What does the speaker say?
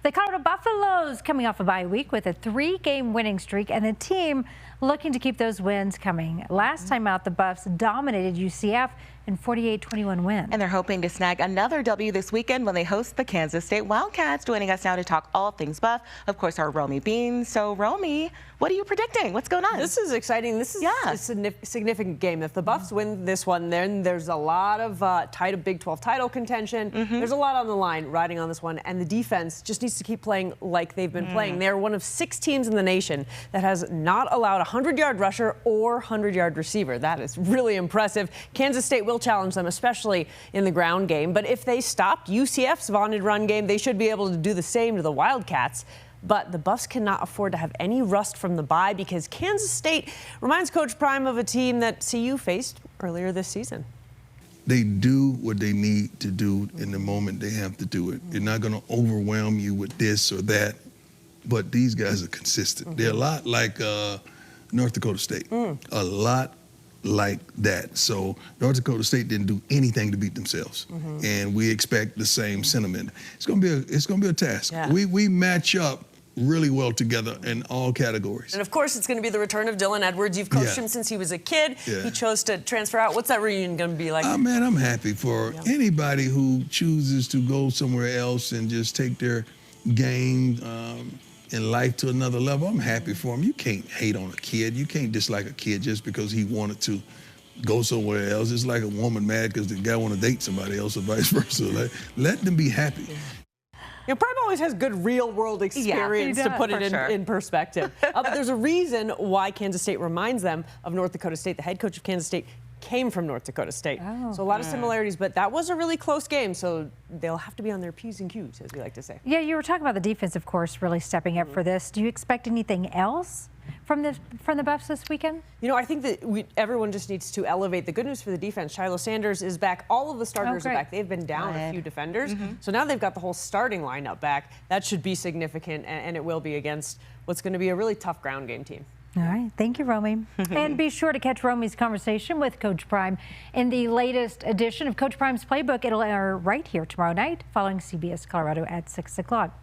The Colorado Buffaloes coming off a bye week with a 3-game winning streak, and the team looking to keep those wins coming. Last time out, the Buffs dominated UCF in 48-21 win. And they're hoping to snag another W this weekend when they host the Kansas State Wildcats. Joining us now to talk all things Buff, of course, our Romy Beans. So, Romy, what are you predicting? What's going on? This is exciting. This is a significant game. If the Buffs win this one, then there's a lot of tight Big 12 title contention. There's a lot on the line riding on this one, and the defense just needs to keep playing like they've been playing. They're one of 6 teams in the nation that has not allowed a 100-yard rusher or 100-yard receiver. That is really impressive. Kansas State will challenge them, especially in the ground game. But if they stopped UCF's vaunted run game, they should be able to do the same to the Wildcats. But the Buffs cannot afford to have any rust from the bye because Kansas State reminds Coach Prime of a team that CU faced earlier this season. They do what they need to do in the moment they have to do it. They're not going to overwhelm you with this or that, but these guys are consistent. They're a lot like North Dakota State, a lot like that. So North Dakota State didn't do anything to beat themselves, and we expect the same sentiment. It's going to be a task. Yeah. We match up really well together in all categories. And of course, it's going to be the return of Dylan Edwards. You've coached him since he was a kid. He chose to transfer out. What's that reunion going to be like? Man, I'm happy for anybody who chooses to go somewhere else and just take their game in life to another level. I'm happy for them. You can't hate on a kid. You can't dislike a kid just because he wanted to go somewhere else. It's like a woman mad because the guy want to date somebody else or vice versa. Like, let them be happy. You know, Prime always has good real-world experience to put it in perspective. But there's a reason why Kansas State reminds them of North Dakota State. The head coach of Kansas State came from North Dakota State. So a lot of similarities, but that was a really close game, so they'll have to be on their P's and Q's, as we like to say. Yeah, you were talking about the defense, of course, really stepping up for this. Do you expect anything else from the Buffs this weekend? You know, I think that everyone just needs to elevate the good news for the defense. Shiloh Sanders is back. All of the starters are back. They've been down a few defenders. So now they've got the whole starting lineup back. That should be significant, and it will be against what's going to be a really tough ground game team. All right. Thank you, Romy. And be sure to catch Romy's conversation with Coach Prime in the latest edition of Coach Prime's Playbook. It'll air right here tomorrow night following CBS Colorado at 6 o'clock.